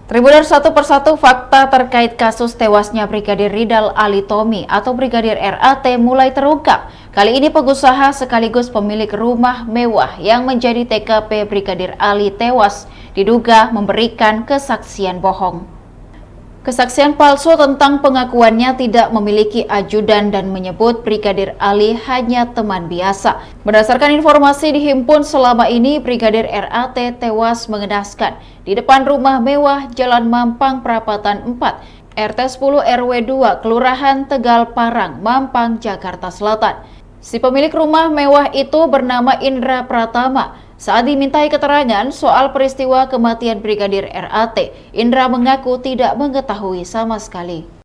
Tribuners, satu persatu fakta terkait kasus tewasnya Brigadir Ridal Ali Tommy atau Brigadir RAT mulai terungkap. Kali ini pengusaha sekaligus pemilik rumah mewah yang menjadi TKP Brigadir Ali tewas diduga memberikan kesaksian bohong. Kesaksian palsu tentang pengakuannya tidak memiliki ajudan dan menyebut Brigadir Ali hanya teman biasa. Berdasarkan informasi dihimpun selama ini, Brigadir RAT tewas mengenaskan di depan rumah mewah Jalan Mampang Prapatan 4, RT 10 RW 2, Kelurahan Tegal Parang, Mampang, Jakarta Selatan. Si pemilik rumah mewah itu bernama Indra Pratama. Saat dimintai keterangan soal peristiwa kematian Brigadir RAT, Indra mengaku tidak mengetahui sama sekali.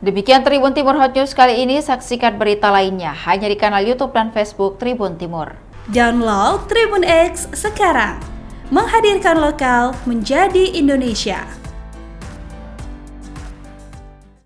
Demikian Tribun Timur Hot News kali ini, saksikan berita lainnya hanya di kanal YouTube dan Facebook Tribun Timur. Download Tribun X sekarang, menghadirkan lokal menjadi Indonesia.